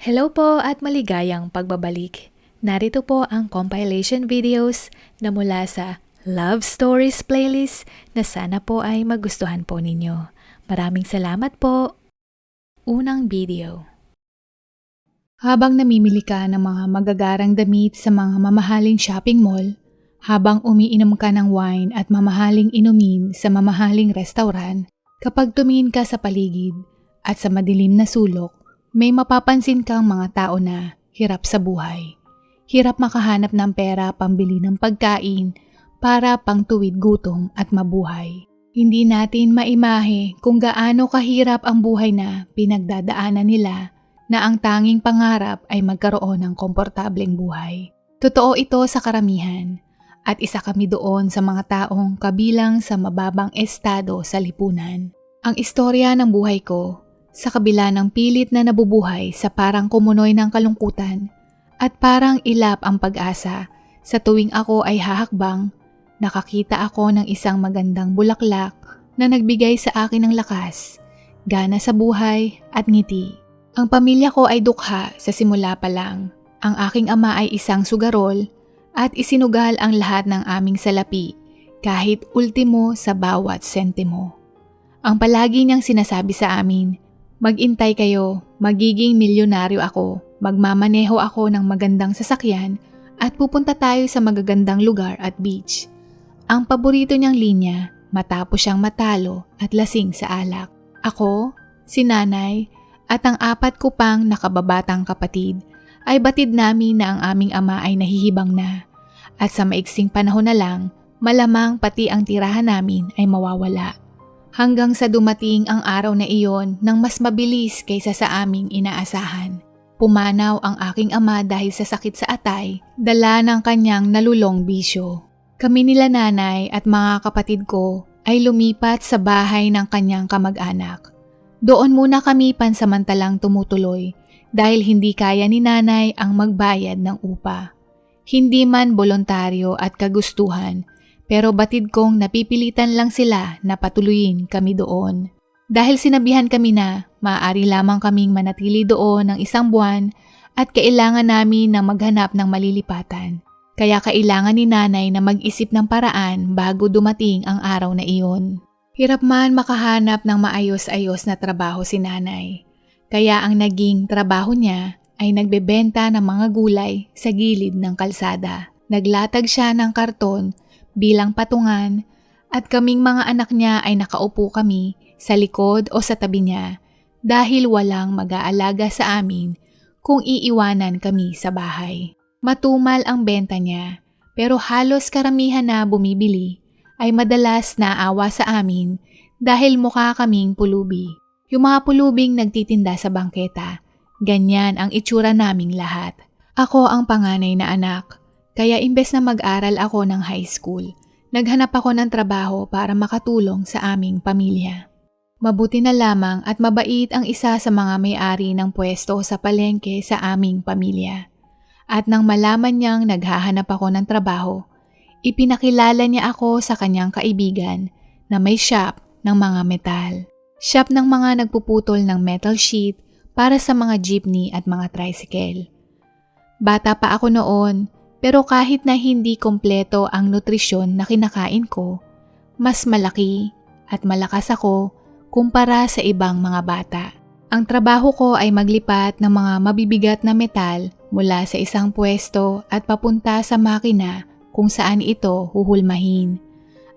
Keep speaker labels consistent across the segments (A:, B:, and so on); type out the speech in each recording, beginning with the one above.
A: Hello po at maligayang pagbabalik. Narito po ang compilation videos na mula sa Love Stories playlist na sana po ay magustuhan po ninyo. Maraming salamat po. Unang video. Habang namimili ka ng mga magagarang damit sa mga mamahaling shopping mall, habang umiinom ka ng wine at mamahaling inumin sa mamahaling restaurant, kapag tumingin ka sa paligid at sa madilim na sulok, may mapapansin kang mga tao na hirap sa buhay. Hirap makahanap ng pera pambili ng pagkain para pangtuwid gutom at mabuhay. Hindi natin maimahe kung gaano kahirap ang buhay na pinagdadaanan nila na ang tanging pangarap ay magkaroon ng komportableng buhay. Totoo ito sa karamihan at isa kami doon sa mga taong kabilang sa mababang estado sa lipunan. Ang istorya ng buhay ko, sa kabila ng pilit na nabubuhay sa parang kumunoy ng kalungkutan at parang ilap ang pag-asa, sa tuwing ako ay hahakbang, nakakita ako ng isang magandang bulaklak na nagbigay sa akin ng lakas, gana sa buhay at ngiti. Ang pamilya ko ay dukha sa simula pa lang. Ang aking ama ay isang sugarol at isinugal ang lahat ng aming salapi kahit ultimo sa bawat sentimo. Ang palagi niyang sinasabi sa amin, mag-intay kayo, magiging milyonaryo ako, magmamaneho ako ng magandang sasakyan at pupunta tayo sa magagandang lugar at beach. Ang paborito niyang linya matapos siyang matalo at lasing sa alak. Ako, si nanay, at ang 4 ko pang nakababatang kapatid ay batid namin na ang aming ama ay nahihibang na at sa maiksing panahon na lang malamang pati ang tirahan namin ay mawawala. Hanggang sa dumating ang araw na iyon nang mas mabilis kaysa sa aming inaasahan. Pumanaw ang aking ama dahil sa sakit sa atay, dala ng kanyang nalulong bisyo. Kami nila nanay at mga kapatid ko ay lumipat sa bahay ng kanyang kamag-anak. Doon muna kami pansamantalang tumutuloy dahil hindi kaya ni nanay ang magbayad ng upa. Hindi man bolontaryo at kagustuhan, pero batid kong napipilitan lang sila na patuloyin kami doon. Dahil sinabihan kami na maaari lamang kaming manatili doon ng 1 buwan at kailangan namin na maghanap ng malilipatan. Kaya kailangan ni nanay na mag-isip ng paraan bago dumating ang araw na iyon. Hirap man makahanap ng maayos-ayos na trabaho si nanay. Kaya ang naging trabaho niya ay nagbebenta ng mga gulay sa gilid ng kalsada. Naglatag siya ng karton bilang patungan at kaming mga anak niya ay nakaupo kami sa likod o sa tabi niya dahil walang mag-aalaga sa amin kung iiwanan kami sa bahay. Matumal ang benta niya pero halos karamihan na bumibili ay madalas naawa sa amin dahil mukha kaming pulubi. Yung mga pulubing nagtitinda sa bangketa, ganyan ang itsura naming lahat. Ako ang panganay na anak, kaya imbes na mag-aral ako ng high school, naghanap ako ng trabaho para makatulong sa aming pamilya. Mabuti na lamang at mabait ang isa sa mga may-ari ng pwesto sa palengke sa aming pamilya. At nang malaman niyang naghahanap ako ng trabaho, ipinakilala niya ako sa kanyang kaibigan na may shop ng mga metal. Shop ng mga nagpuputol ng metal sheet para sa mga jeepney at mga tricycle. Bata pa ako noon pero kahit na hindi kompleto ang nutrisyon na kinakain ko, mas malaki at malakas ako kumpara sa ibang mga bata. Ang trabaho ko ay maglipat ng mga mabibigat na metal mula sa isang pwesto at papunta sa makina kung saan ito huhulmahin.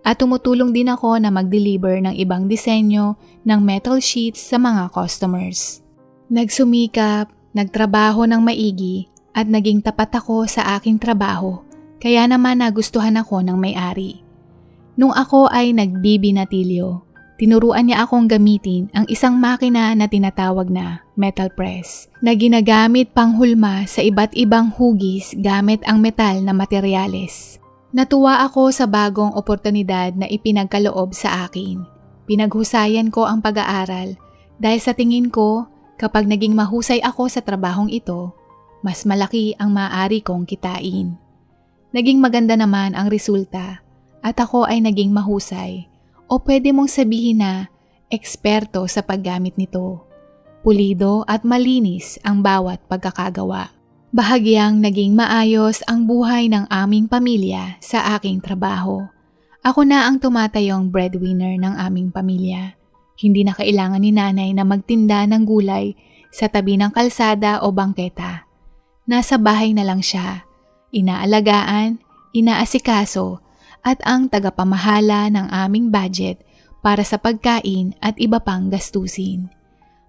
A: At tumutulong din ako na mag-deliver ng ibang disenyo ng metal sheets sa mga customers. Nagsumikap, nagtrabaho ng maigi at naging tapat ako sa aking trabaho kaya naman nagustuhan ako ng may-ari. Nung ako ay nagbibinatilyo, tinuruan niya akong gamitin ang isang makina na tinatawag na metal press na ginagamit panghulma sa iba't ibang hugis gamit ang metal na materyales. Natuwa ako sa bagong oportunidad na ipinagkaloob sa akin. Pinaghusayan ko ang pag-aaral dahil sa tingin ko kapag naging mahusay ako sa trabahong ito, mas malaki ang maaari kong kitain. Naging maganda naman ang resulta at ako ay naging mahusay o pwede mong sabihin na eksperto sa paggamit nito. pulido at malinis ang bawat pagkakagawa. Bahagyang naging maayos ang buhay ng aming pamilya sa aking trabaho. Ako na ang tumatayong breadwinner ng aming pamilya. Hindi na kailangan ni nanay na magtinda ng gulay sa tabi ng kalsada o bangketa. Nasa bahay na lang siya, inaalagaan, inaasikaso at ang tagapamahala ng aming budget para sa pagkain at iba pang gastusin.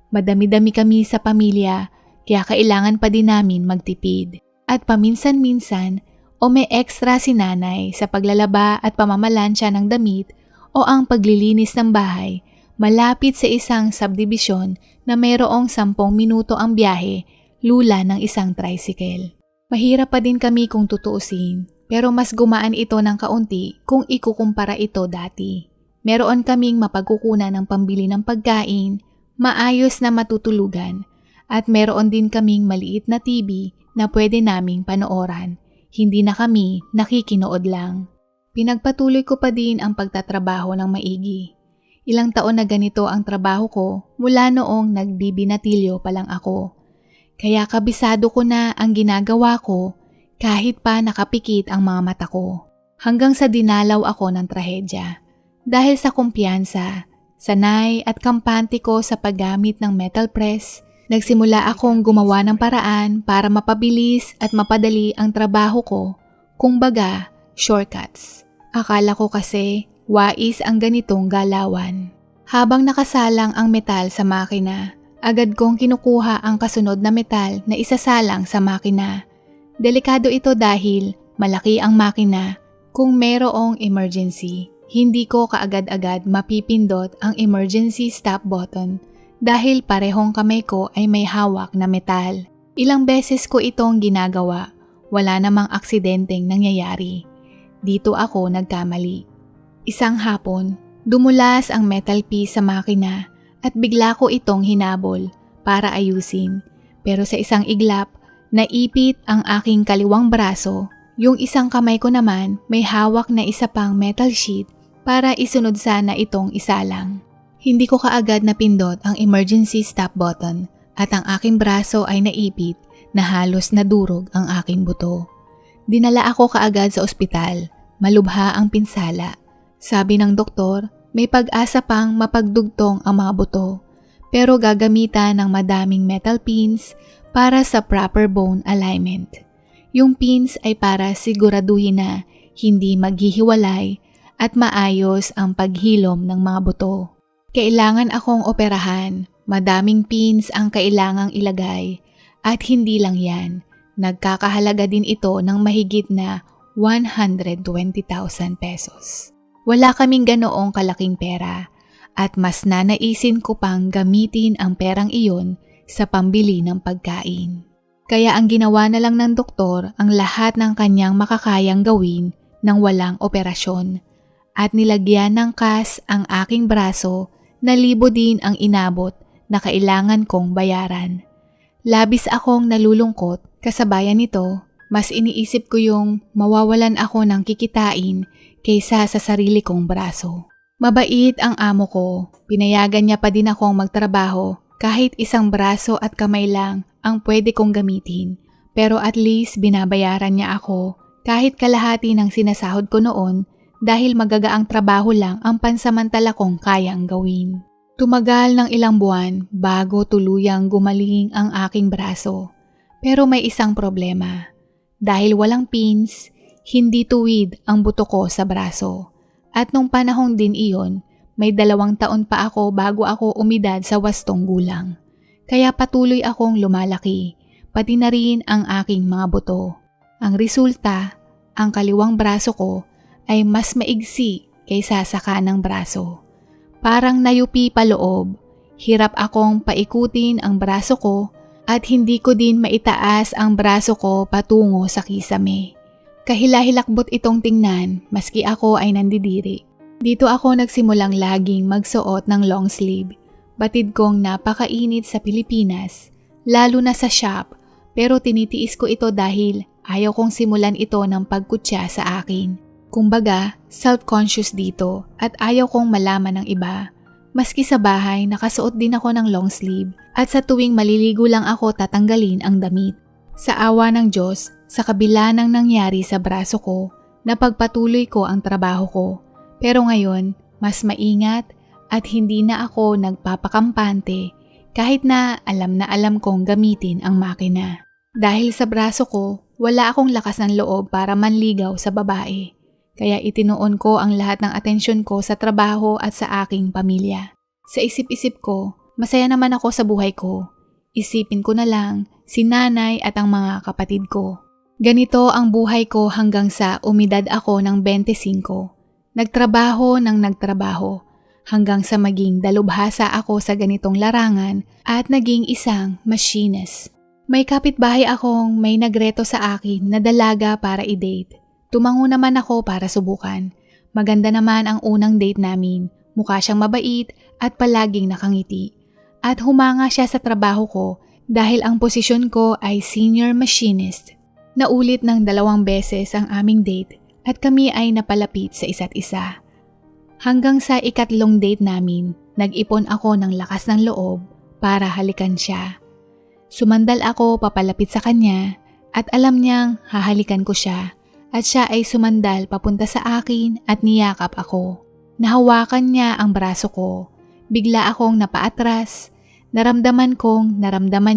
A: Madami-dami kami sa pamilya kaya kailangan pa din namin magtipid. At paminsan-minsan o may extra si nanay sa paglalaba at pamamalansya ng damit o ang paglilinis ng bahay malapit sa isang subdivision na mayroong 10 minuto ang biyahe lula ng isang tricycle. Mahirap pa din kami kung tutuusin pero mas gumaan ito ng kaunti kung ikukumpara ito dati. Meron kaming mapagkukunan ng pambili ng pagkain, maayos na matutulugan, at meron din kaming maliit na TV na pwede naming panooran. Hindi na kami nakikinood lang. Pinagpatuloy ko pa din ang pagtatrabaho ng maigi. Ilang taon na ganito ang trabaho ko mula noong nagbibinatilyo pa lang ako. Kaya kabisado ko na ang ginagawa ko kahit pa nakapikit ang mga mata ko. Hanggang sa dinalaw ako ng trahedya. Dahil sa kumpiyansa, sanay at kampante ko sa paggamit ng metal press, nagsimula akong gumawa ng paraan para mapabilis at mapadali ang trabaho ko, kumbaga shortcuts. Akala ko kasi wais ang ganitong galawan. Habang nakasalang ang metal sa makina, agad kong kinukuha ang kasunod na metal na isasalang sa makina. Delikado ito dahil malaki ang makina. Kung mayroong emergency, hindi ko kaagad-agad mapipindot ang emergency stop button dahil parehong kamay ko ay may hawak na metal. Ilang beses ko itong ginagawa, wala namang aksidenteng nangyayari. Dito ako nagkamali. Isang hapon, dumulas ang metal piece sa makina at bigla ko itong hinabol para ayusin. Pero sa isang iglap, naipit ang aking kaliwang braso. Yung isang kamay ko naman may hawak na isa pang metal sheet para isunod sana itong isalang. Hindi ko kaagad napindot ang emergency stop button at ang aking braso ay naipit na halos nadurog ang aking buto. Dinala ako kaagad sa ospital, malubha ang pinsala. Sabi ng doktor, may pag-asa pang mapagdugtong ang mga buto pero gagamitan ng madaming metal pins para sa proper bone alignment. Yung pins ay para siguraduhin na hindi maghihiwalay at maayos ang paghilom ng mga buto. Kailangan akong operahan, madaming pins ang kailangang ilagay at hindi lang yan, nagkakahalaga din ito ng mahigit na 120,000 pesos. Wala kaming ganoong kalaking pera at mas nanaisin ko pang gamitin ang perang iyon sa pambili ng pagkain. Kaya ang ginawa na lang ng doktor ang lahat ng kanyang makakayang gawin nang walang operasyon at nilagyan ng cast ang aking braso na libo din ang inabot na kailangan kong bayaran. Labis akong nalulungkot kasabayan nito, mas iniisip ko yung mawawalan ako ng kikitain kaysa sa sarili kong braso. Mabait ang amo ko, pinayagan niya pa din akong magtrabaho kahit isang braso at kamay lang ang pwede kong gamitin. Pero at least binabayaran niya ako kahit kalahati ng sinasahod ko noon dahil magagaang trabaho lang ang pansamantala kong kayang gawin. Tumagal ng ilang buwan bago tuluyang gumaling ang aking braso. Pero may isang problema. Dahil walang pins, hindi tuwid ang buto ko sa braso. At nung panahong din iyon, may 2 taon pa ako bago ako umidad sa 8 gulang. Kaya patuloy akong lumalaki, pati na rin ang aking mga buto. Ang resulta, ang kaliwang braso ko ay mas maigsi kaysa sa kanang braso. Parang nayupi pa loob, hirap akong paikutin ang braso ko at hindi ko din maitaas ang braso ko patungo sa kisame. Kahila-hilakbot itong tingnan maski ako ay nandidiri. Dito ako nagsimulang laging magsuot ng long sleeve. Batid kong napakainit sa Pilipinas, lalo na sa shop, pero tinitiis ko ito dahil ayaw kong simulan ito ng pagkutya sa akin. Kumbaga, self-conscious dito at ayaw kong malaman ng iba. Maski sa bahay, nakasuot din ako ng long sleeve at sa tuwing maliligo lang ako tatanggalin ang damit. Sa awa ng Diyos, sa kabila ng nangyari sa braso ko, napagpatuloy ko ang trabaho ko. Pero ngayon, mas maingat at hindi na ako nagpapakampante kahit na alam kong gamitin ang makina. Dahil sa braso ko, wala akong lakas ng loob para manligaw sa babae. Kaya itinuon ko ang lahat ng atensyon ko sa trabaho at sa aking pamilya. Sa isip-isip ko, masaya naman ako sa buhay ko. Isipin ko na lang si nanay at ang mga kapatid ko. Ganito ang buhay ko hanggang sa umidad ako ng 25. Nagtrabaho ng nagtrabaho hanggang sa maging dalubhasa ako sa ganitong larangan at naging isang machinist. May kapitbahay akong may nagreto sa akin na dalaga para i-date. Tumango naman ako para subukan. Maganda naman ang unang date namin. Mukha siyang mabait at palaging nakangiti. At humanga siya sa trabaho ko dahil ang posisyon ko ay senior machinist. Naulit ng 2 beses ang aming date at kami ay napalapit sa isa't isa. Hanggang sa ikatlong date namin, nag-ipon ako ng lakas ng loob para halikan siya. Sumandal ako papalapit sa kanya at alam niyang hahalikan ko siya at siya ay sumandal papunta sa akin at niyakap ako. Nahawakan niya ang braso ko. Bigla akong napaatras. Naramdaman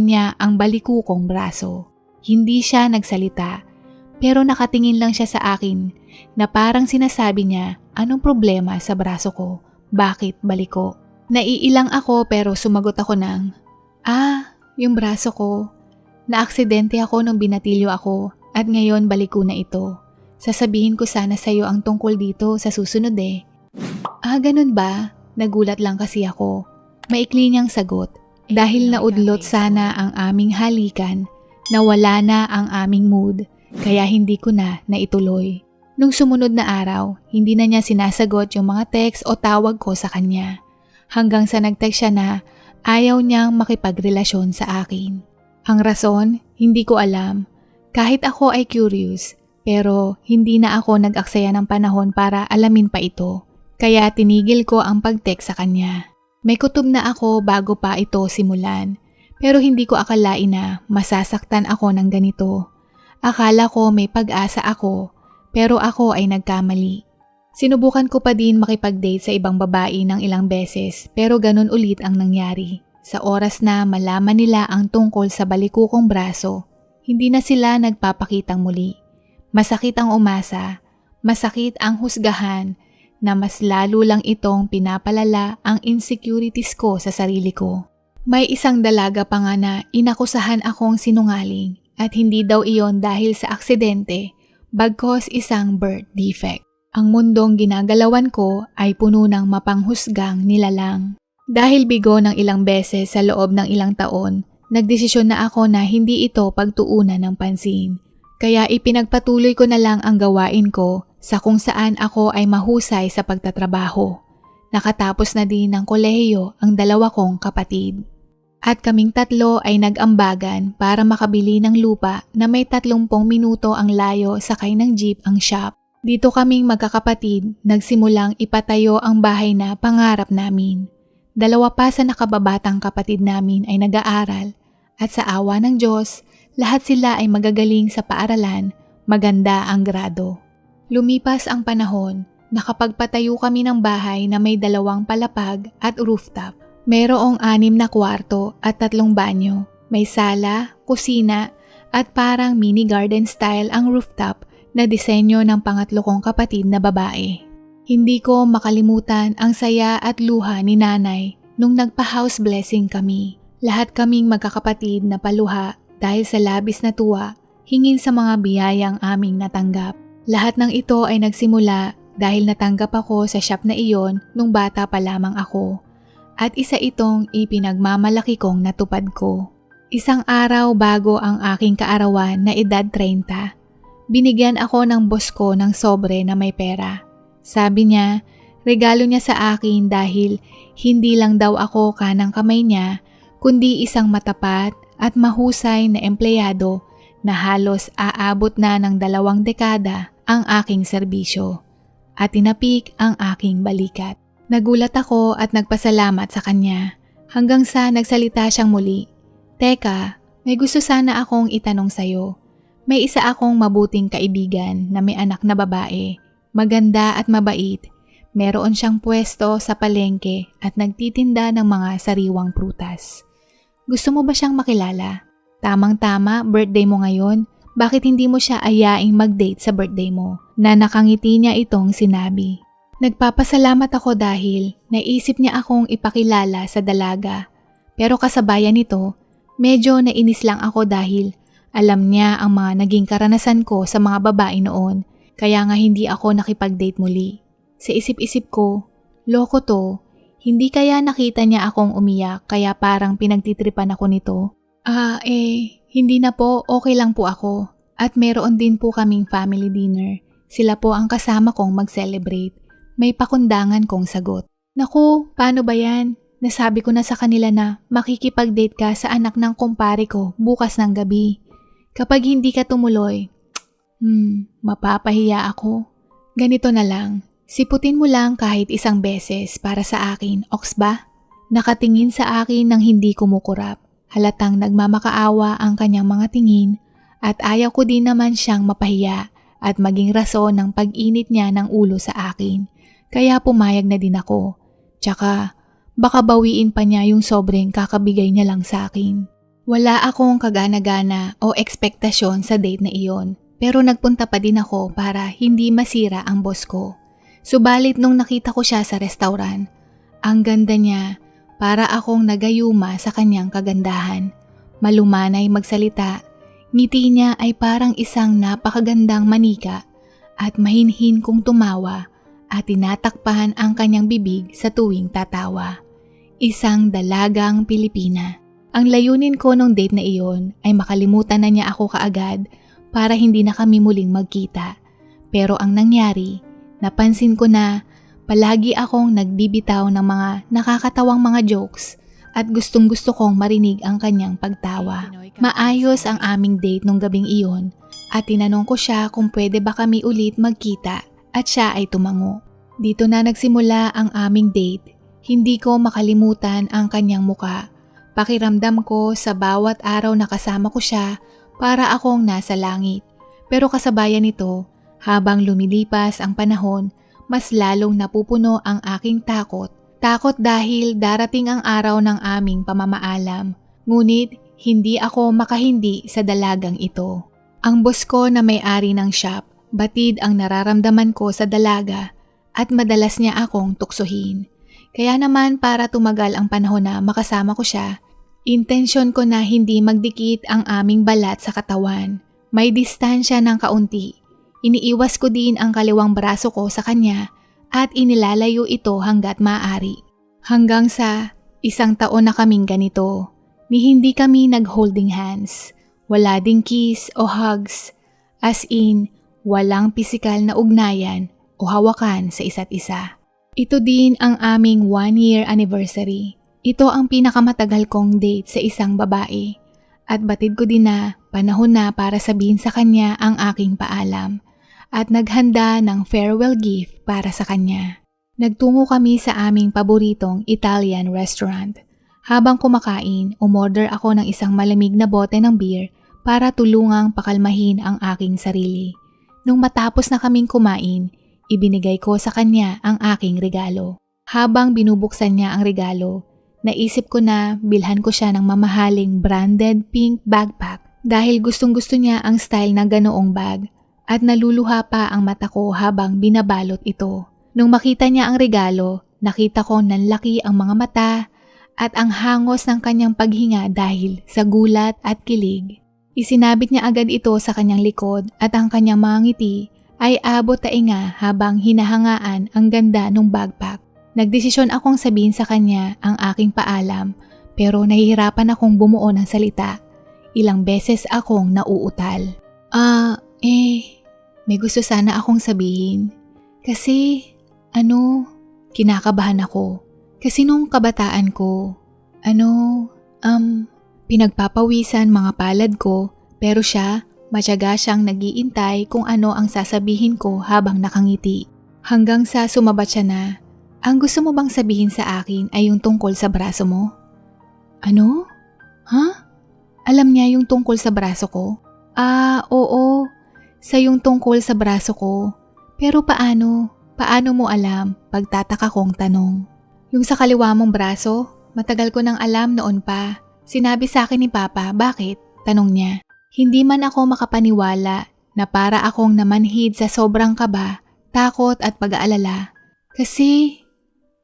A: niya ang baliku kong braso. Hindi siya nagsalita pero nakatingin lang siya sa akin na parang sinasabi niya anong problema sa braso ko, bakit baliko. Naiilang ako pero sumagot ako ng, yung braso ko. Naaksidente ako nung binatilyo ako at ngayon baliko na ito. Sasabihin ko sana sa'yo ang tungkol dito sa susunod eh. Ganun ba? Nagulat lang kasi ako. Maikli niyang sagot. Dahil naudlot sana ang aming halikan, nawala na ang aming mood, kaya hindi ko na naituloy. Nung sumunod na araw, hindi na niya sinasagot yung mga text o tawag ko sa kanya. Hanggang sa nag-text siya na ayaw niyang makipagrelasyon sa akin. Ang rason, hindi ko alam. Kahit ako ay curious, pero hindi na ako nag-aksaya ng panahon para alamin pa ito. Kaya tinigil ko ang pag-text sa kanya. May kutob na ako bago pa ito simulan, pero hindi ko akalain na masasaktan ako ng ganito. Akala ko may pag-asa ako, pero ako ay nagkamali. Sinubukan ko pa din makipag-date sa ibang babae ng ilang beses pero ganun ulit ang nangyari. Sa oras na malaman nila ang tungkol sa baliku kong braso, hindi na sila nagpapakitang muli. Masakit ang umasa, masakit ang husgahan na mas lalo lang itong pinapalala ang insecurities ko sa sarili ko. May isang dalaga pa nga na inakusahan akong sinungaling at hindi daw iyon dahil sa aksidente, bagkos isang birth defect. Ang mundong ginagalawan ko ay puno ng mapanghusgang nilalang. Dahil bigo ng ilang beses sa loob ng ilang taon, nagdesisyon na ako na hindi ito pagtuunan ng pansin. Kaya ipinagpatuloy ko na lang ang gawain ko sa kung saan ako ay mahusay sa pagtatrabaho. Nakatapos na din ng kolehiyo ang 2 kong kapatid. At kaming 3 ay nag-ambagan para makabili ng lupa na may 30 minuto ang layo sakay ng jeep ang shop. Dito kaming magkakapatid nagsimulang ipatayo ang bahay na pangarap namin. 2 pa sa nakababatang kapatid namin ay nag-aaral at sa awa ng Diyos, lahat sila ay magagaling sa paaralan, maganda ang grado. Lumipas ang panahon, nakapagpatayo kami ng bahay na may 2 palapag at rooftop. Mayroong 6 na kwarto at 3 banyo. May sala, kusina at parang mini garden style ang rooftop na disenyo ng pangatlo kong kapatid na babae. Hindi ko makalimutan ang saya at luha ni nanay nung nagpa-house blessing kami. Lahat kaming magkakapatid na paluha dahil sa labis na tuwa hingin sa mga biyayang aming natanggap. Lahat ng ito ay nagsimula dahil natanggap ako sa shop na iyon nung bata pa lamang ako. At isa itong ipinagmamalaki kong natupad ko. Isang araw bago ang aking kaarawan na edad 30, binigyan ako ng boss ko ng sobre na may pera. Sabi niya, regalo niya sa akin dahil hindi lang daw ako kanang kamay niya, kundi isang matapat at mahusay na empleyado na halos aabot na ng 2 dekada ang aking serbisyo. At tinapik ang aking balikat. Nagulat ako at nagpasalamat sa kanya hanggang sa nagsalita siyang muli. Teka, may gusto sana akong itanong sa'yo. May isa akong mabuting kaibigan na may anak na babae, maganda at mabait. Meron siyang pwesto sa palengke at nagtitinda ng mga sariwang prutas. Gusto mo ba siyang makilala? Tamang-tama, birthday mo ngayon. Bakit hindi mo siya ayaing mag-date sa birthday mo? Na nakangiti niya itong sinabi. Nagpapasalamat ako dahil naisip niya akong ipakilala sa dalaga. Pero kasabayan nito, medyo nainis lang ako dahil alam niya ang mga naging karanasan ko sa mga babae noon, kaya nga hindi ako nakipag-date muli. Sa isip-isip ko, loko to, hindi kaya nakita niya akong umiyak kaya parang pinagtitripan ako nito? Hindi na po, okay lang po ako. At meron din po kaming family dinner. Sila po ang kasama kong mag-celebrate. May pakundangan kong sagot. Naku, paano ba yan? Nasabi ko na sa kanila na makikipag-date ka sa anak ng kumpare ko bukas ng gabi. Kapag hindi ka tumuloy, mapapahiya ako. Ganito na lang, siputin mo lang kahit isang beses para sa akin, oks ba? Nakatingin sa akin ng hindi kumukurap. Halatang nagmamakaawa ang kanyang mga tingin at ayaw ko din naman siyang mapahiya at maging rason ng pag-init niya ng ulo sa akin. Kaya pumayag na din ako. Tsaka baka bawiin pa niya yung sobrang kakabigay niya lang sa akin. Wala akong kagana-gana o ekspektasyon sa date na iyon. Pero nagpunta pa din ako para hindi masira ang boss ko. Subalit nung nakita ko siya sa restaurant, ang ganda niya, para akong nagayuma sa kanyang kagandahan. Malumanay magsalita, ngiti niya ay parang isang napakagandang manika at mahinhin kong tumawa at tinatakpan ang kanyang bibig sa tuwing tatawa. Isang dalagang Pilipina. Ang layunin ko nung date na iyon ay makalimutan na niya ako kaagad para hindi na kami muling magkita. Pero ang nangyari, napansin ko na palagi akong nagbibitaw ng mga nakakatawang mga jokes at gustong-gusto kong marinig ang kanyang pagtawa. Maayos ang aming date nung gabing iyon at tinanong ko siya kung pwede ba kami ulit magkita at siya ay tumango. Dito na nagsimula ang aming date. Hindi ko makalimutan ang kanyang muka. Pakiramdam ko sa bawat araw na kasama ko siya para akong nasa langit. Pero kasabayan nito, habang lumilipas ang panahon, mas lalong napupuno ang aking takot. Takot dahil darating ang araw ng aming pamamaalam. Ngunit hindi ako makahindi sa dalagang ito. Ang boss ko na may-ari ng shop, batid ang nararamdaman ko sa dalaga at madalas niya akong tuksohin. Kaya naman para tumagal ang panahon na makasama ko siya, intensyon ko na hindi magdikit ang aming balat sa katawan. May distansya ng kaunti. Iniiwas ko din ang kaliwang braso ko sa kanya at inilalayo ito hanggat maaari. Hanggang sa 1 taon na kaming ganito, ni hindi kami nag-holding hands. Wala ding kiss o hugs, as in walang pisikal na ugnayan o hawakan sa isa't isa. Ito din ang aming 1-year anniversary. Ito ang pinakamatagal kong date sa isang babae at batid ko din na panahon na para sabihin sa kanya ang aking paalam at naghanda ng farewell gift para sa kanya. Nagtungo kami sa aming paboritong Italian restaurant. Habang kumakain, umorder ako ng isang malamig na bote ng beer para tulungang pakalmahin ang aking sarili. Nung matapos na kaming kumain, ibinigay ko sa kanya ang aking regalo. Habang binubuksan niya ang regalo, naisip ko na bilhan ko siya ng mamahaling branded pink backpack dahil gustong-gusto niya ang style ng ganoong bag at naluluha pa ang mata ko habang binabalot ito. Nung makita niya ang regalo, nakita ko nanlaki ang mga mata at ang hangos ng kanyang paghinga dahil sa gulat at kilig. Isinabit niya agad ito sa kanyang likod at ang kanyang mga ngiti ay abot tainga habang hinahangaan ang ganda ng backpack. Nagdesisyon akong sabihin sa kanya ang aking paalam pero nahihirapan akong bumuo ng salita. Ilang beses akong nauutal. May gusto sana akong sabihin. Kasi, kinakabahan ako. Kasi nung kabataan ko, pinagpapawisan mga palad ko pero siya, matyaga siyang nag-iintay kung ano ang sasabihin ko habang nakangiti. Hanggang sa sumabat siya na, Ang gusto mo bang sabihin sa akin ay yung tungkol sa braso mo? Ano? Ha? Alam niya yung tungkol sa braso ko? Oo. Sa yung tungkol sa braso ko. Pero paano? Paano mo alam? Pagtataka kong tanong. Yung sa kaliwa mong braso? Matagal ko nang alam noon pa. Sinabi sa akin ni Papa, bakit? Tanong niya. Hindi man ako makapaniwala na para akong namanhid sa sobrang kaba, takot at pag-aalala. Kasi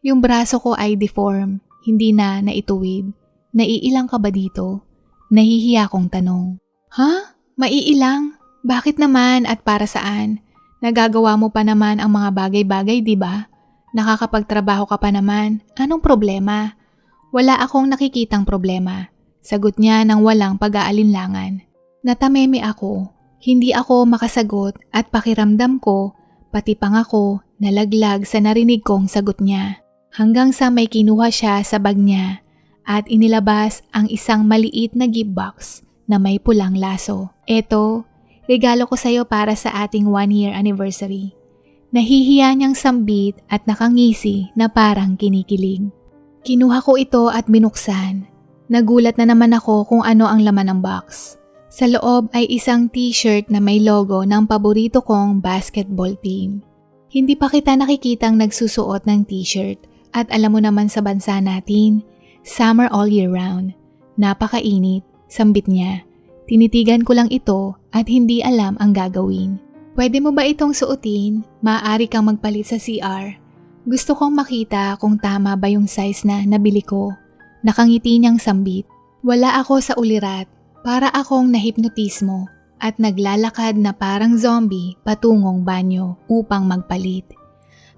A: yung braso ko ay deform, hindi na naituwid. Naiilang ka ba dito? Nahihiya kong tanong. Ha? Maiilang? Bakit naman at para saan? Nagagawa mo pa naman ang mga bagay-bagay, di ba? Nakakapagtrabaho ka pa naman. Anong problema? Wala akong nakikitang problema. Sagot niya nang walang pag-aalinlangan. Natameme ako. Hindi ako makasagot at pakiramdam ko, pati pangako, nalaglag sa narinig kong sagot niya. Hanggang sa may kinuha siya sa bag niya at inilabas ang isang maliit na gift box na may pulang laso. Eto, regalo ko sa'yo para sa ating 1-year anniversary. Nahihiya niyang sambit at nakangisi na parang kinikilig. Kinuha ko ito at binuksan. Nagulat na naman ako kung ano ang laman ng box. Sa loob ay isang t-shirt na may logo ng paborito kong basketball team. Hindi pa kita nakikitang nagsusuot ng t-shirt at alam mo naman sa bansa natin, summer all year round. Napakainit, sambit niya. Tinitigan ko lang ito at hindi alam ang gagawin. Pwede mo ba itong suotin? Maaari kang magpalit sa CR. Gusto kong makita kung tama ba yung size na nabili ko. Nakangiti niyang sambit. Wala ako sa ulirat. Para akong nahipnotismo at naglalakad na parang zombie patungong banyo upang magpalit.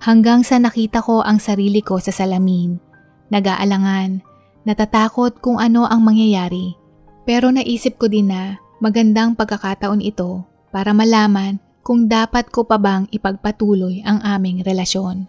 A: Hanggang sa nakita ko ang sarili ko sa salamin. Nag-aalangan, natatakot kung ano ang mangyayari. Pero naisip ko din na magandang pagkakataon ito para malaman kung dapat ko pa bang ipagpatuloy ang aming relasyon.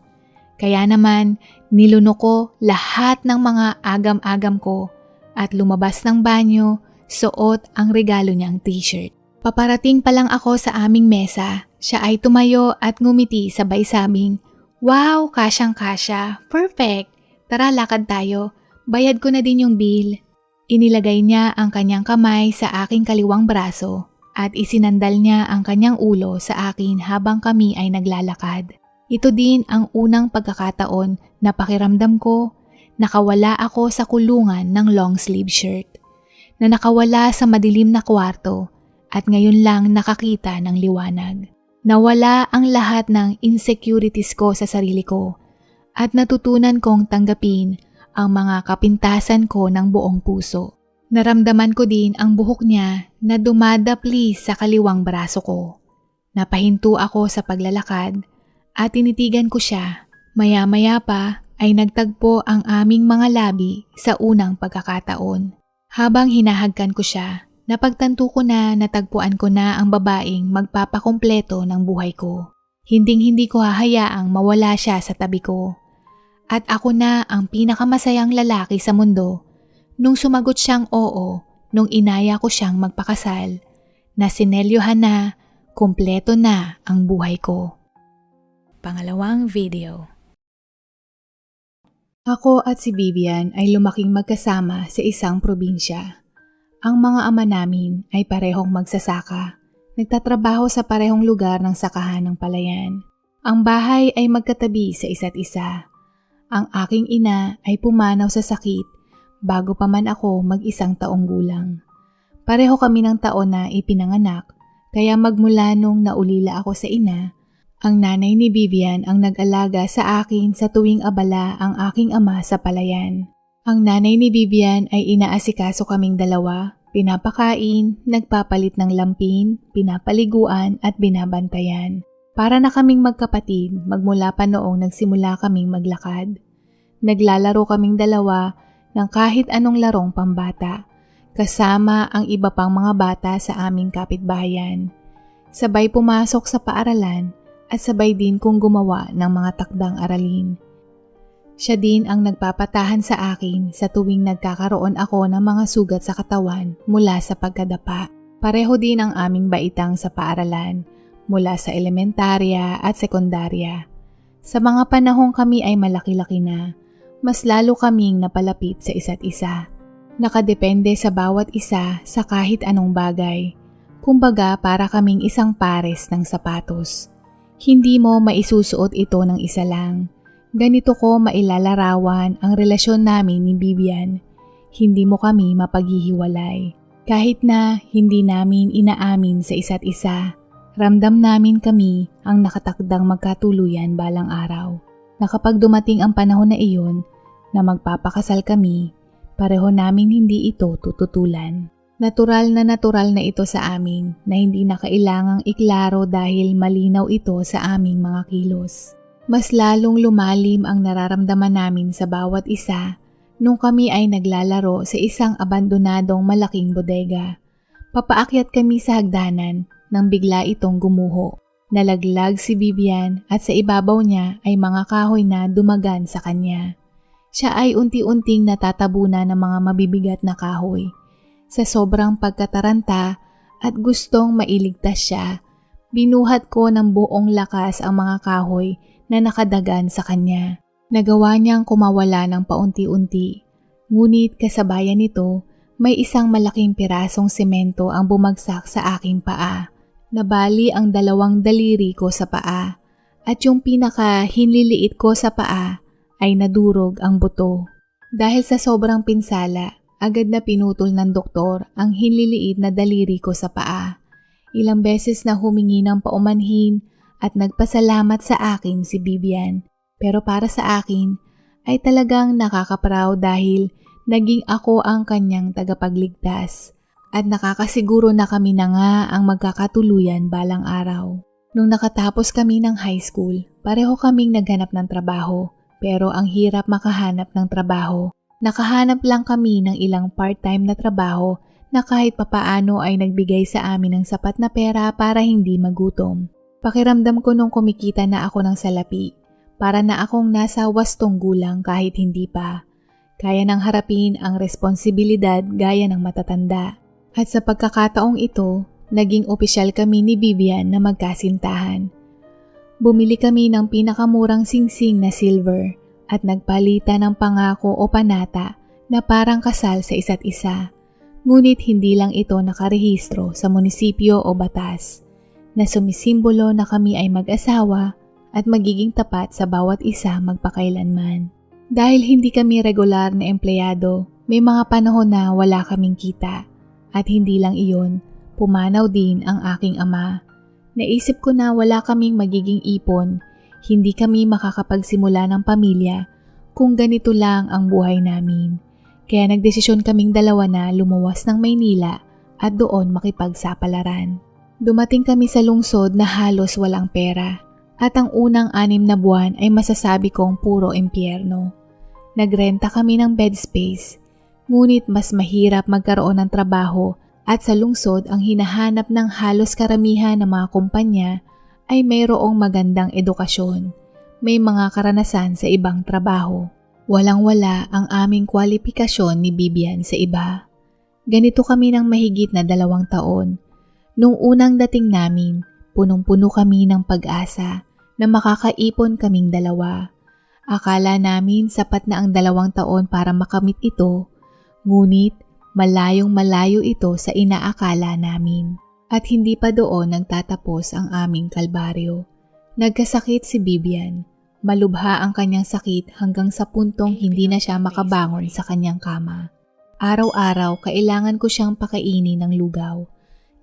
A: Kaya naman, nilunok ko lahat ng mga agam-agam ko at lumabas ng banyo. Suot ang regalo niyang t-shirt. Paparating pa lang ako sa aming mesa. Siya ay tumayo at ngumiti sabay sabing, "Wow, kasyang-kasya. Perfect. Tara, lakad tayo. Bayad ko na din yung bill." Inilagay niya ang kanyang kamay sa aking kaliwang braso at isinandal niya ang kanyang ulo sa akin habang kami ay naglalakad. Ito din ang unang pagkakataon na pakiramdam ko nakawala ako sa kulungan ng long sleeve shirt. Na nakawala sa madilim na kwarto at ngayon lang nakakita ng liwanag. Nawala ang lahat ng insecurities ko sa sarili ko at natutunan kong tanggapin ang mga kapintasan ko ng buong puso. Naramdaman ko din ang buhok niya na dumadapli sa kaliwang braso ko. Napahinto ako sa paglalakad at tinitigan ko siya. Maya-maya pa ay nagtagpo ang aming mga labi sa unang pagkakataon. Habang hinahagkan ko siya, napagtanto ko na natagpuan ko na ang babaeng magpapakumpleto ng buhay ko. Hinding-hindi ko hahayaang mawala siya sa tabi ko. At ako na ang pinakamasayang lalaki sa mundo nung sumagot siyang oo nung inaya ko siyang magpakasal na sinelyohan na, kumpleto na ang buhay ko. Pangalawang video. Ako at si Vivian ay lumaking magkasama sa isang probinsya. Ang mga ama namin ay parehong magsasaka. Nagtatrabaho sa parehong lugar ng sakahan ng palayan. Ang bahay ay magkatabi sa isa't isa. Ang aking ina ay pumanaw sa sakit bago pa man ako mag-1 taong gulang. Pareho kami ng taon na ipinanganak, kaya magmula nung naulila ako sa ina, ang nanay ni Vivian ang nag-alaga sa akin sa tuwing abala ang aking ama sa palayan. Ang nanay ni Vivian ay inaasikaso kaming dalawa, pinapakain, nagpapalit ng lampin, pinapaliguan at binabantayan. Para na kaming magkapatid magmula pa noong nagsimula kaming maglakad. Naglalaro kaming dalawa ng kahit anong larong pambata, kasama ang iba pang mga bata sa aming kapitbahayan. Sabay pumasok sa paaralan at sabay din kong gumawa ng mga takdang aralin. Siya din ang nagpapatahan sa akin sa tuwing nagkakaroon ako ng mga sugat sa katawan mula sa pagkadapa. Pareho din ang aming baitang sa paaralan mula sa elementarya at sekundarya. Sa mga panahong kami ay malaki-laki na, mas lalo kaming napalapit sa isa't isa. Nakadepende sa bawat isa sa kahit anong bagay. Kumbaga para kaming isang pares ng sapatos. Hindi mo maisusuot ito ng isa lang. Ganito ko mailalarawan ang relasyon namin ni Vivian. Hindi mo kami mapaghihiwalay. Kahit na hindi namin inaamin sa isa't isa, ramdam namin kami ang nakatakdang magkatuluyan balang araw. Na kapag dumating ang panahon na iyon na magpapakasal kami, pareho namin hindi ito tututulan. Natural na ito sa amin na hindi na kailangang iklaro dahil malinaw ito sa aming mga kilos. Mas lalong lumalim ang nararamdaman namin sa bawat isa nung kami ay naglalaro sa isang abandonadong malaking bodega. Papaakyat kami sa hagdanan nang bigla itong gumuho. Nalaglag si Vivian at sa ibabaw niya ay mga kahoy na dumagan sa kanya. Siya ay unti-unting natatabunan ng mga mabibigat na kahoy. Sa sobrang pagkataranta at gustong mailigtas siya, binuhat ko ng buong lakas ang mga kahoy na nakadagan sa kanya. Nagawa niyang kumawala ng paunti-unti. Ngunit kasabayan nito, may isang malaking pirasong semento ang bumagsak sa aking paa. Nabali ang 2 daliri ko sa paa at yung pinaka-hinliliit ko sa paa ay nadurog ang buto. Dahil sa sobrang pinsala, agad na pinutol ng doktor ang hinliliit na daliri ko sa paa. Ilang beses na humingi ng paumanhin at nagpasalamat sa akin si Vivian. Pero para sa akin ay talagang nakaka-proud dahil naging ako ang kanyang tagapagligtas at nakakasiguro na kami na nga ang magkakatuluyan balang araw. Nung nakatapos kami ng high school, pareho kaming naghanap ng trabaho pero ang hirap makahanap ng trabaho. Nakahanap lang kami ng ilang part-time na trabaho na kahit papaano ay nagbigay sa amin ng sapat na pera para hindi magutom. Pakiramdam ko nung kumikita na ako ng salapi. Para na akong nasa 8 gulang kahit hindi pa. Kaya nang harapin ang responsibilidad gaya ng matatanda. At sa pagkakataong ito, naging opisyal kami ni Vivian na magkasintahan. Bumili kami ng pinakamurang singsing na silver at nagpalitan ng pangako o panata na parang kasal sa isa't isa. Ngunit hindi lang ito nakarehistro sa munisipyo o batas na sumisimbolo na kami ay mag-asawa at magiging tapat sa bawat isa magpakailanman. Dahil hindi kami regular na empleyado, may mga panahon na wala kaming kita. At hindi lang iyon, pumanaw din ang aking ama. Naisip ko na wala kaming magiging ipon, hindi kami makakapagsimula ng pamilya kung ganito lang ang buhay namin. Kaya nagdesisyon kaming dalawa na lumuwas ng Maynila at doon makipagsapalaran. Dumating kami sa lungsod na halos walang pera. At ang unang 6 na buwan ay masasabi kong puro impyerno. Nagrenta kami ng bed space, ngunit mas mahirap magkaroon ng trabaho at sa lungsod ang hinahanap ng halos karamihan ng mga kumpanya ay mayroong magandang edukasyon. May mga karanasan sa ibang trabaho. Walang-wala ang aming kwalifikasyon ni Vivian sa iba. Ganito kami ng mahigit na 2 taon. Nung unang dating namin, punong-puno kami ng pag-asa na makakaipon kaming 2. Akala namin sapat na ang 2 taon para makamit ito, ngunit malayong-malayo ito sa inaakala namin. At hindi pa doon nagtatapos ang aming kalbaryo. Nagkasakit si Vivian. Malubha ang kanyang sakit hanggang sa puntong hindi na siya makabangon sa kanyang kama. Araw-araw kailangan ko siyang pakainin ng lugaw.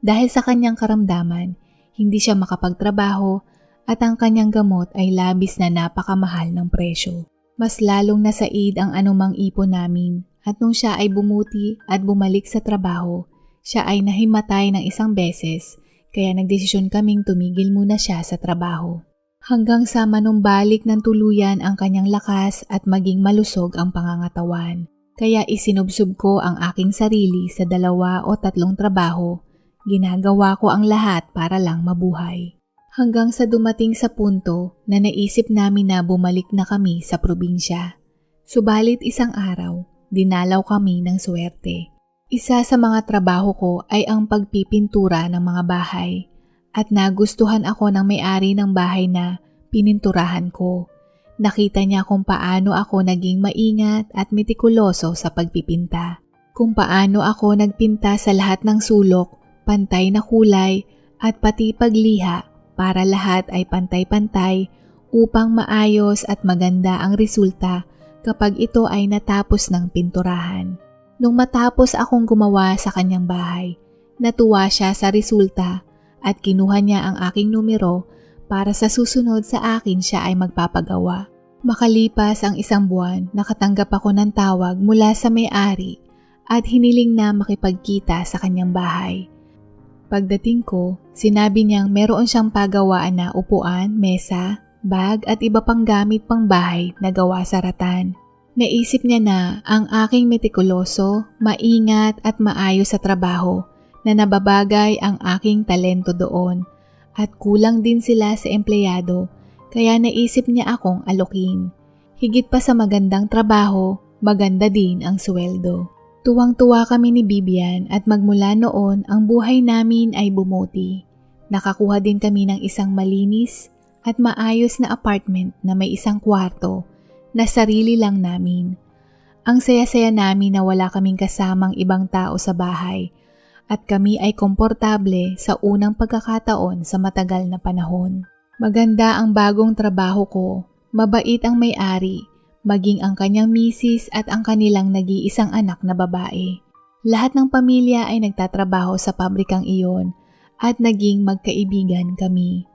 A: Dahil sa kanyang karamdaman, hindi siya makapagtrabaho at ang kanyang gamot ay labis na napakamahal ng presyo. Mas lalong nasaid ang anumang ipon namin at nung siya ay bumuti at bumalik sa trabaho, siya ay nahimatay ng 1 beses kaya nagdesisyon kaming tumigil muna siya sa trabaho. Hanggang sa manumbalik ng tuluyan ang kanyang lakas at maging malusog ang pangangatawan. Kaya isinubsob ko ang aking sarili sa 2 o 3 trabaho. Ginagawa ko ang lahat para lang mabuhay. Hanggang sa dumating sa punto na naisip namin na bumalik na kami sa probinsya. Subalit isang araw, dinalaw kami ng swerte. Isa sa mga trabaho ko ay ang pagpipintura ng mga bahay at nagustuhan ako ng may-ari ng bahay na pininturahan ko. Nakita niya kung paano ako naging maingat at metikuloso sa pagpipinta. Kung paano ako nagpinta sa lahat ng sulok, pantay na kulay at pati pagliha para lahat ay pantay-pantay upang maayos at maganda ang resulta kapag ito ay natapos ng pinturahan. Nung matapos akong gumawa sa kanyang bahay, natuwa siya sa resulta at kinuha niya ang aking numero para sa susunod sa akin siya ay magpapagawa. Makalipas ang 1 buwan, nakatanggap ako ng tawag mula sa may-ari at hiniling na makipagkita sa kanyang bahay. Pagdating ko, sinabi niyang meron siyang pagawaan na upuan, mesa, bag at iba pang gamit pang bahay na gawa sa rattan. Naisip niya na ang aking metikuloso, maingat at maayos sa trabaho na nababagay ang aking talento doon at kulang din sila sa empleyado kaya naisip niya akong alokin. Higit pa sa magandang trabaho, maganda din ang sweldo. Tuwang-tuwa kami ni Bibian at magmula noon ang buhay namin ay bumuti. Nakakuha din kami ng isang malinis at maayos na apartment na may 1 kwarto na sarili lang namin. Ang saya-saya namin na wala kaming kasamang ibang tao sa bahay at kami ay komportable sa unang pagkakataon sa matagal na panahon. Maganda ang bagong trabaho ko, mabait ang may-ari, maging ang kanyang misis at ang kanilang nag-iisang anak na babae. Lahat ng pamilya ay nagtatrabaho sa pabrikang iyon at naging magkaibigan kami.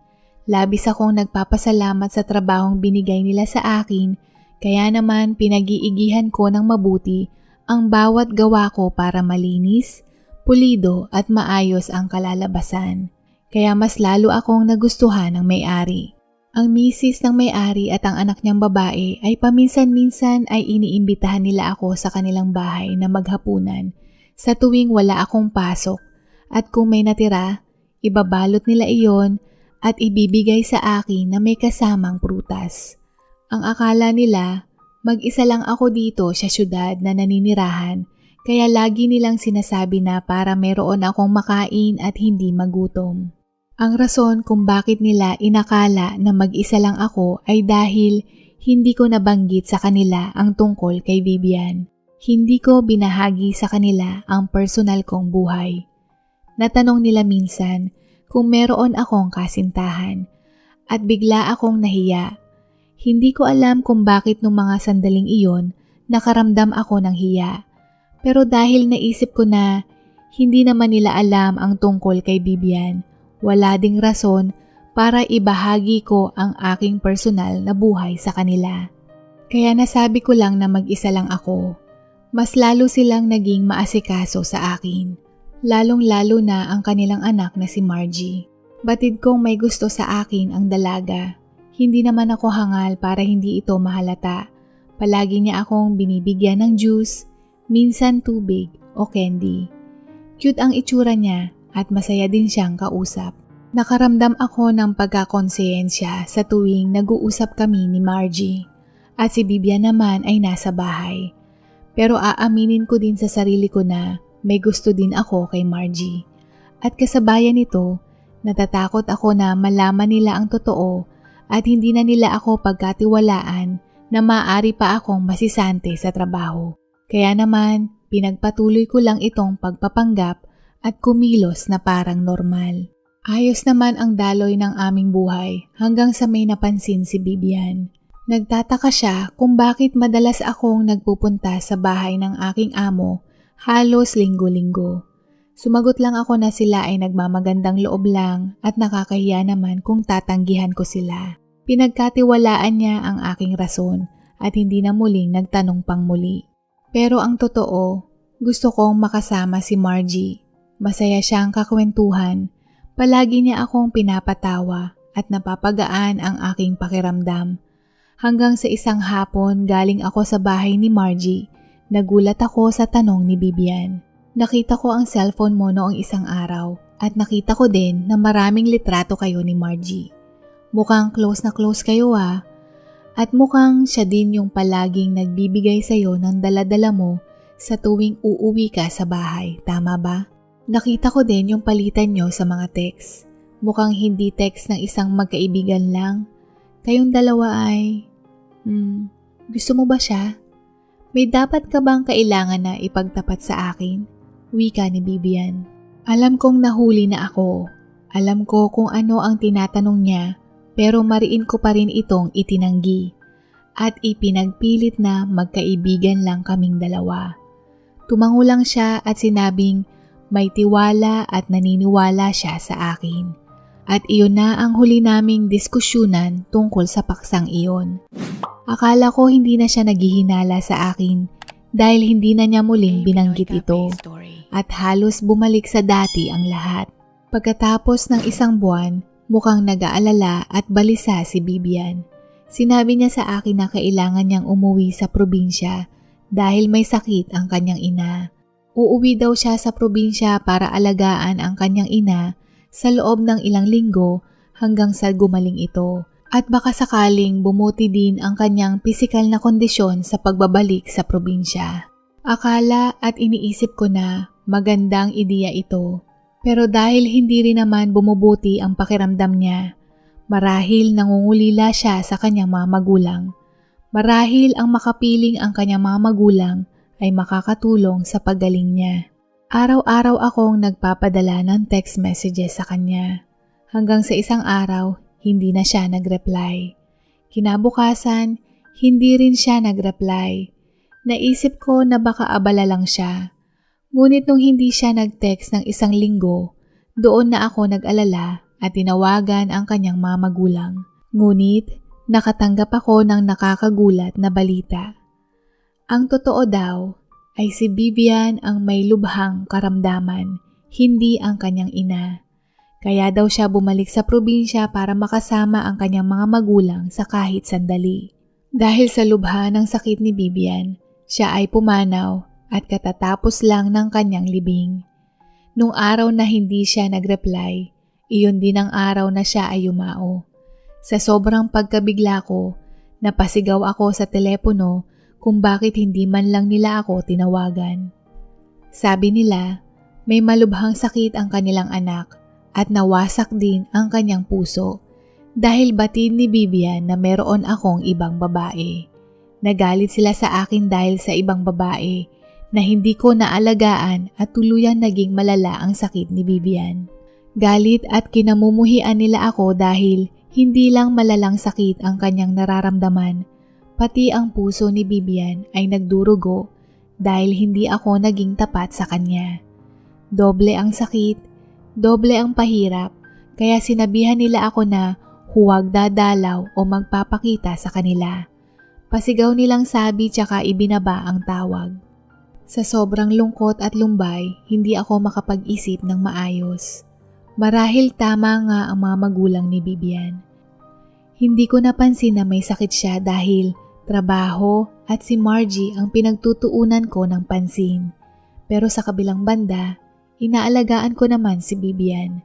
A: Labis akong nagpapasalamat sa trabahong binigay nila sa akin, kaya naman pinag-iigihan ko ng mabuti ang bawat gawa ko para malinis, pulido at maayos ang kalalabasan. Kaya mas lalo akong nagustuhan ng may-ari. Ang misis ng may-ari at ang anak niyang babae ay paminsan-minsan ay iniimbitahan nila ako sa kanilang bahay na maghapunan sa tuwing wala akong pasok at kung may natira, ibabalot nila iyon at ibibigay sa akin na may kasamang prutas. Ang akala nila, mag-isa lang ako dito sa syudad na naninirahan kaya lagi nilang sinasabi na para meron akong makain at hindi magutom. Ang rason kung bakit nila inakala na mag-isa lang ako ay dahil hindi ko nabanggit sa kanila ang tungkol kay Bibian. Hindi ko binahagi sa kanila ang personal kong buhay. Natanong nila minsan kung meron akong kasintahan at bigla akong nahiya. Hindi ko alam kung bakit nung mga sandaling iyon nakaramdam ako ng hiya. Pero dahil naisip ko na hindi naman nila alam ang tungkol kay Bibian, wala ding rason para ibahagi ko ang aking personal na buhay sa kanila. Kaya nasabi ko lang na mag-isa lang ako. Mas lalo silang naging maasikaso sa akin. Lalong-lalo na ang kanilang anak na si Margie. Batid kong may gusto sa akin ang dalaga. Hindi naman ako hangal para hindi ito mahalata. Palagi niya akong binibigyan ng juice, minsan tubig o candy. Cute ang itsura niya at masaya din siyang kausap. Nakaramdam ako ng pagkakonsensya sa tuwing nag-uusap kami ni Margie at si Bibian naman ay nasa bahay. Pero aaminin ko din sa sarili ko na may gusto din ako kay Margie. At kasabayan nito, natatakot ako na malaman nila ang totoo at hindi na nila ako pagkatiwalaan na maaari pa akong masisante sa trabaho. Kaya naman, pinagpatuloy ko lang itong pagpapanggap at kumilos na parang normal. Ayos naman ang daloy ng aming buhay hanggang sa may napansin si Bibian. Nagtataka siya kung bakit madalas akong nagpupunta sa bahay ng aking amo halos linggo-linggo. Sumagot lang ako na sila ay nagmamagandang loob lang at nakakahiya naman kung tatanggihan ko sila. Pinagkatiwalaan niya ang aking rason at hindi na muling nagtanong pang muli. Pero ang totoo, gusto kong makasama si Margie. Masaya siyang kakwentuhan. Palagi niya akong pinapatawa at napapagaan ang aking pakiramdam. Hanggang sa isang hapon galing ako sa bahay ni Margie, nagulat ako sa tanong ni Bibian. Nakita ko ang cellphone mo noong isang araw at nakita ko din na maraming litrato kayo ni Margie. Mukhang close na close kayo ah. At mukhang siya din yung palaging nagbibigay sa'yo ng dala-dala mo sa tuwing uuwi ka sa bahay, tama ba? Nakita ko din yung palitan nyo sa mga text. Mukhang hindi text ng isang magkaibigan lang. Kayong dalawa ay, gusto mo ba siya? May dapat ka bang kailangan na ipagtapat sa akin? Wika ni Vivian. Alam kong nahuli na ako. Alam ko kung ano ang tinatanong niya, pero mariin ko pa rin itong itinanggi. At ipinagpilit na magkaibigan lang kaming dalawa. Tumango lang siya at sinabing may tiwala at naniniwala siya sa akin. At iyon na ang huli naming diskusyunan tungkol sa paksang iyon. Akala ko hindi na siya naghihinala sa akin dahil hindi na niya muling binanggit ito at halos bumalik sa dati ang lahat. Pagkatapos ng isang buwan, mukhang nag-aalala at balisa si Vivian. Sinabi niya sa akin na kailangan niyang umuwi sa probinsya dahil may sakit ang kanyang ina. Uuwi daw siya sa probinsya para alagaan ang kanyang ina sa loob ng ilang linggo hanggang sa gumaling ito. At baka sakaling bumuti din ang kanyang pisikal na kondisyon sa pagbabalik sa probinsya. Akala at iniisip ko na magandang ideya ito. Pero dahil hindi rin naman bumubuti ang pakiramdam niya, marahil nangungulila siya sa kanyang mga magulang. Marahil ang makapiling ang kanyang mga magulang ay makakatulong sa paggaling niya. Araw-araw akong nagpapadala ng text messages sa kanya. Hanggang sa isang araw, hindi na siya nag-reply. Kinabukasan, hindi rin siya nag-reply. Naisip ko na baka abala lang siya. Ngunit nung hindi siya nag-text ng isang linggo, doon na ako nag-alala at tinawagan ang kanyang mga magulang. Ngunit, nakatanggap ako ng nakakagulat na balita. Ang totoo daw ay si Vivian ang may lubhang karamdaman, hindi ang kanyang ina. Kaya daw siya bumalik sa probinsya para makasama ang kanyang mga magulang sa kahit sandali. Dahil sa lubha ng sakit ni Vivian, siya ay pumanaw at katatapos lang ng kanyang libing. Nung araw na hindi siya nag-reply, iyon din ang araw na siya ay yumao. Sa sobrang pagkabigla ko, napasigaw ako sa telepono kung bakit hindi man lang nila ako tinawagan. Sabi nila, may malubhang sakit ang kanilang anak at nawasak din ang kanyang puso dahil batid ni Vivian na meron akong ibang babae. Nagalit sila sa akin dahil sa ibang babae na hindi ko naalagaan at tuluyan naging malala ang sakit ni Vivian. Galit at kinamumuhian nila ako dahil hindi lang malalang sakit ang kanyang nararamdaman, pati ang puso ni Vivian ay nagdurugo dahil hindi ako naging tapat sa kanya. Doble ang sakit, doble ang pahirap, kaya sinabihan nila ako na huwag dadalaw o magpapakita sa kanila. Pasigaw nilang sabi tsaka ibinaba ang tawag. Sa sobrang lungkot at lumbay, hindi ako makapag-isip ng maayos. Marahil tama nga ang mga magulang ni Vivian. Hindi ko napansin na may sakit siya dahil trabaho at si Margie ang pinagtutuunan ko ng pansin. Pero sa kabilang banda, inaalagaan ko naman si Vivian.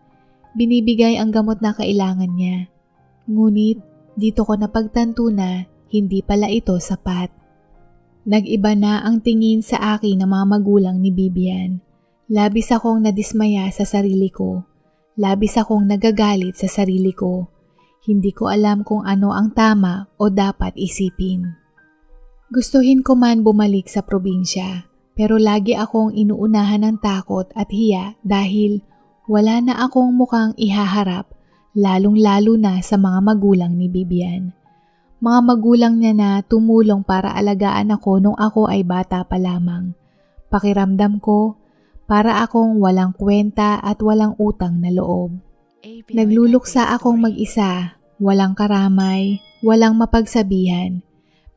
A: Binibigay ang gamot na kailangan niya. Ngunit dito ko napagtanto na hindi pala ito sapat. Nag-iba na ang tingin sa akin ng mga magulang ni Vivian. Labis akong nadismaya sa sarili ko. Labis akong nagagalit sa sarili ko. Hindi ko alam kung ano ang tama o dapat isipin. Gustuhin ko man bumalik sa probinsya, pero lagi akong inuunahan ng takot at hiya dahil wala na akong mukhang ihaharap, lalong-lalo na sa mga magulang ni Vivian. Mga magulang niya na tumulong para alagaan ako nung ako ay bata pa lamang. Pakiramdam ko, para akong walang kwenta at walang utang na loob. Nagluluksa akong mag-isa, walang karamay, walang mapagsabihan.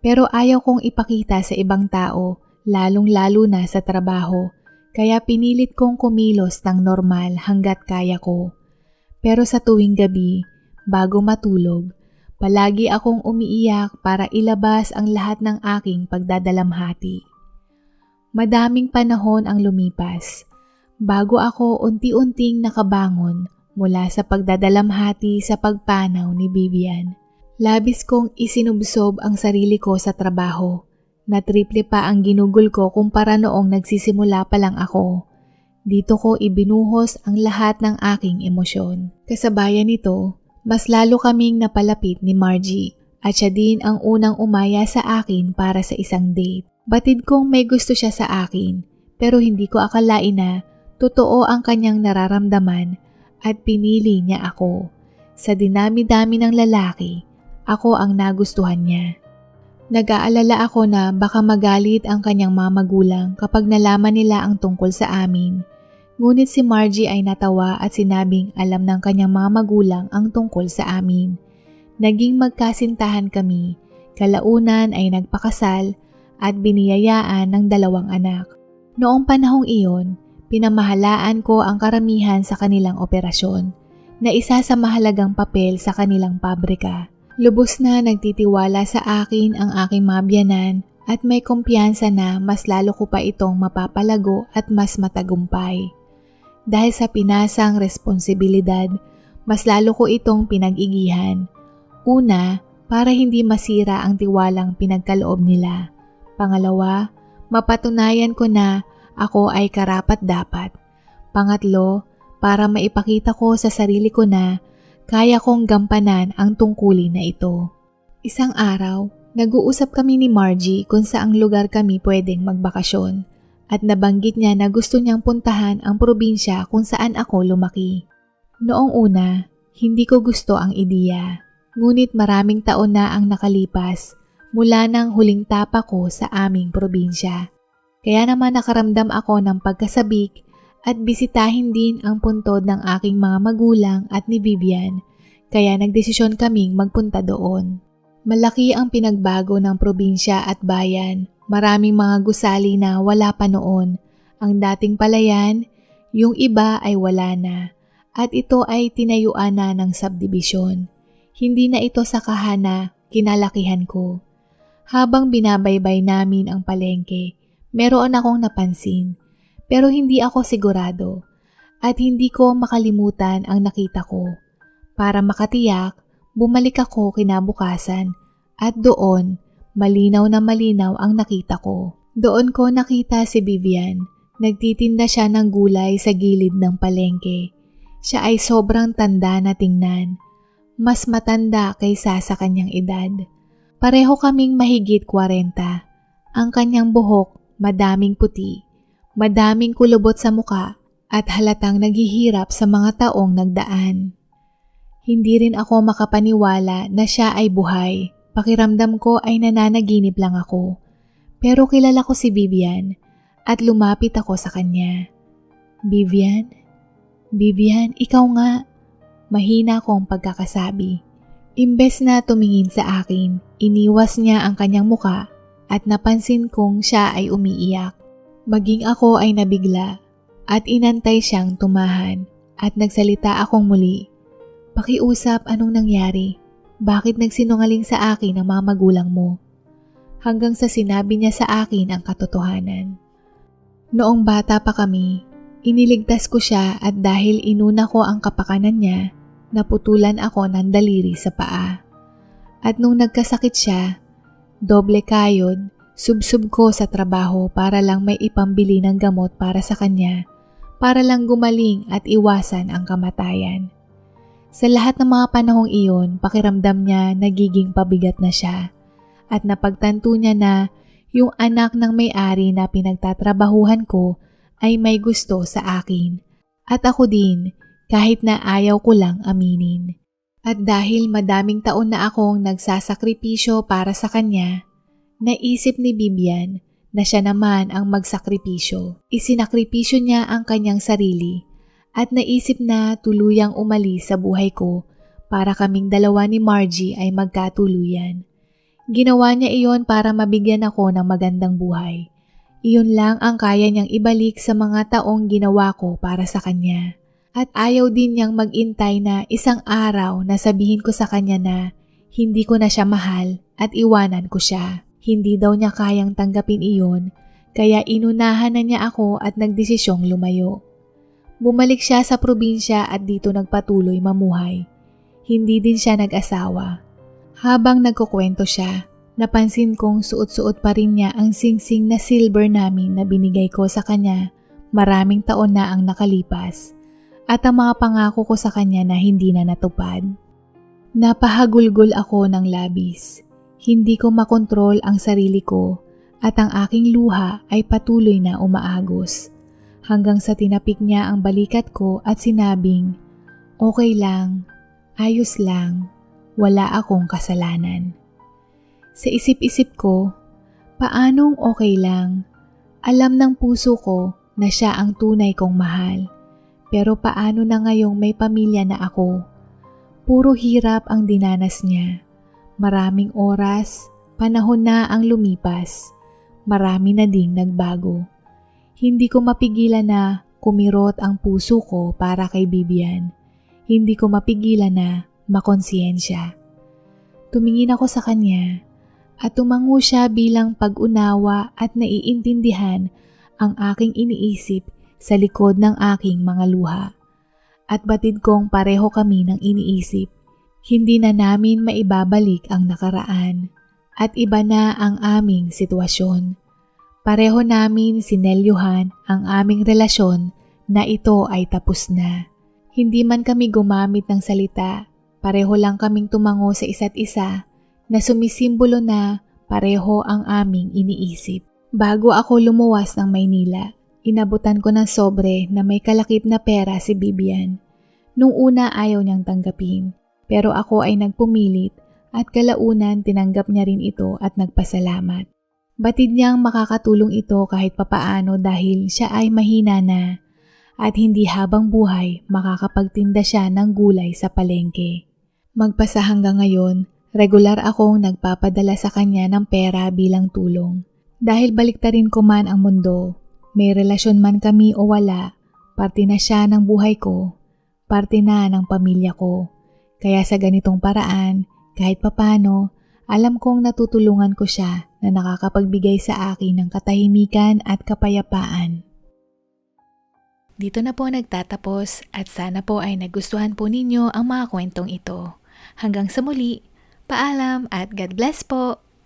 A: Pero ayaw kong ipakita sa ibang tao, lalong-lalo na sa trabaho. Kaya pinilit kong kumilos ng normal hanggat kaya ko. Pero sa tuwing gabi, bago matulog, palagi akong umiiyak para ilabas ang lahat ng aking pagdadalamhati. Madaming panahon ang lumipas bago ako unti-unting nakabangon mula sa pagdadalamhati sa pagpanaw ni Vivian. Labis kong isinubsob ang sarili ko sa trabaho. Na triple pa ang ginugol ko kumpara noong nagsisimula pa lang ako. Dito ko ibinuhos ang lahat ng aking emosyon. Kasabayan nito, Mas lalo kaming napalapit ni Margie at siya din ang unang umaya sa akin para sa isang date. Batid kong may gusto siya sa akin pero hindi ko akalain na totoo ang kanyang nararamdaman at pinili niya ako. Sa dinami-dami ng lalaki, ako ang nagustuhan niya. Nag-aalala ako na baka magalit ang kanyang mga magulang kapag nalaman nila ang tungkol sa amin. Ngunit si Margie ay natawa at sinabing alam ng kanyang mga magulang ang tungkol sa amin. Naging magkasintahan kami, kalaunan ay nagpakasal at biniyayaan ng 2 anak. Noong panahong iyon, pinamahalaan ko ang karamihan sa kanilang operasyon na isa sa mahalagang papel sa kanilang pabrika. Lubos na nagtitiwala sa akin ang aking mga biyanan at may kumpiyansa na mas lalo ko pa itong mapapalago at mas matagumpay. Dahil sa pinasang responsibilidad, mas lalo ko itong pinag-igihan. Una, para hindi masira ang tiwalang pinagkaloob nila. Pangalawa, mapatunayan ko na ako ay karapat-dapat. Pangatlo, para maipakita ko sa sarili ko na kaya kong gampanan ang tungkulin na ito. Isang araw, nag-uusap kami ni Margie kung saang lugar kami pwedeng magbakasyon at nabanggit niya na gusto niyang puntahan ang probinsya kung saan ako lumaki. Noong una, hindi ko gusto ang ideya. Ngunit maraming taon na ang nakalipas mula ng huling tapa ko sa aming probinsya. Kaya naman nakaramdam ako ng pagkasabik at bisitahin din ang puntod ng aking mga magulang at ni Vivian, kaya nagdesisyon kaming magpunta doon. Malaki ang pinagbago ng probinsya at bayan, maraming mga gusali na wala pa noon. Ang dating palayan, yung iba ay wala na, at ito ay tinayuan na ng subdivision. Hindi na ito sakahan na kinalakihan ko. Habang binabaybay namin ang palengke, meron akong napansin. Pero hindi ako sigurado at hindi ko makalimutan ang nakita ko. Para makatiyak, bumalik ako kinabukasan at doon, malinaw na malinaw ang nakita ko. Doon ko nakita si Vivian. Nagtitinda siya ng gulay sa gilid ng palengke. Siya ay sobrang tanda na tingnan. Mas matanda kaysa sa kanyang edad. Pareho kaming mahigit 40. Ang kanyang buhok madaming puti. Madaming kulubot sa muka at halatang naghihirap sa mga taong nagdaan. Hindi rin ako makapaniwala na siya ay buhay. Pakiramdam ko ay nananaginip lang ako. Pero kilala ko si Vivian at lumapit ako sa kanya. Vivian? Vivian, ikaw nga. Mahina akong pagkakasabi. Imbes na tumingin sa akin, iniwas niya ang kanyang muka at napansin kong siya ay umiiyak. Maging ako ay nabigla at inantay siyang tumahan at nagsalita akong muli. Pakiusap, anong nangyari? Bakit nagsinungaling sa akin ang mga magulang mo? Hanggang sa sinabi niya sa akin ang katotohanan. Noong bata pa kami, iniligtas ko siya at dahil inuna ko ang kapakanan niya, naputulan ako ng daliri sa paa. At nung nagkasakit siya, doble kayod, subsub ko sa trabaho para lang may ipambili ng gamot para sa kanya, para lang gumaling at iwasan ang kamatayan. Sa lahat ng mga panahong iyon, pakiramdam niya nagiging pabigat na siya at napagtanto niya na yung anak ng may-ari na pinagtatrabahuhan ko ay may gusto sa akin at ako din kahit na ayaw ko lang aminin. At dahil madaming taon na akong nagsasakripisyo para sa kanya, naisip ni Vivian na siya naman ang magsakripisyo. Isinakripisyo niya ang kanyang sarili at naisip na tuluyang umalis sa buhay ko para kaming dalawa ni Margie ay magkatuluyan. Ginawa niya iyon para mabigyan ako ng magandang buhay. Iyon lang ang kaya niyang ibalik sa mga taong ginawa ko para sa kanya. At ayaw din niyang mag-intay na isang araw na sabihin ko sa kanya na hindi ko na siya mahal at iwanan ko siya. Hindi daw niya kayang tanggapin iyon, kaya inunahan na niya ako at nagdesisyong lumayo. Bumalik siya sa probinsya at dito nagpatuloy mamuhay. Hindi din siya nag-asawa. Habang nagkukwento siya, napansin kong suot-suot pa rin niya ang singsing na silver namin na binigay ko sa kanya. Maraming taon na ang nakalipas at ang mga pangako ko sa kanya na hindi na natupad. Napahagulgol ako ng labis. Hindi ko makontrol ang sarili ko at ang aking luha ay patuloy na umaagos. Hanggang sa tinapik niya ang balikat ko at sinabing, "Okay lang, ayos lang, wala akong kasalanan." Sa isip-isip ko, paanong okay lang? Alam ng puso ko na siya ang tunay kong mahal. Pero paano na ngayong may pamilya na ako? Puro hirap ang dinanas niya. Maraming oras, panahon na ang lumipas. Marami na ding nagbago. Hindi ko mapigilan na kumirot ang puso ko para kay Bibian. Hindi ko mapigilan na makonsiyensya. Tumingin ako sa kanya at tumango siya bilang pag-unawa at naiintindihan ang aking iniisip sa likod ng aking mga luha. At batid kong pareho kami ng iniisip. Hindi na namin maibabalik ang nakaraan at iba na ang aming sitwasyon. Pareho namin sinelyuhan ang aming relasyon na ito ay tapos na. Hindi man kami gumamit ng salita, pareho lang kaming tumango sa isa't isa na sumisimbolo na pareho ang aming iniisip. Bago ako lumuwas ng Maynila, inabutan ko ng sobre na may kalakip na pera si Bibian. Nung una ayaw niyang tanggapin, pero ako ay nagpumilit at kalaunan tinanggap niya rin ito at nagpasalamat. Batid niyang makakatulong ito kahit papaano dahil siya ay mahina na at hindi habang buhay makakapagtinda siya ng gulay sa palengke. Magpasa hanggang ngayon, regular akong nagpapadala sa kanya ng pera bilang tulong. Dahil baliktarin ko man ang mundo, may relasyon man kami o wala, parte na siya ng buhay ko, parte na ng pamilya ko. Kaya sa ganitong paraan, kahit papano, alam kong natutulungan ko siya na nakakapagbigay sa akin ng katahimikan at kapayapaan. Dito na po nagtatapos at sana po ay nagustuhan po ninyo ang mga kwentong ito. Hanggang sa muli, paalam at God bless po!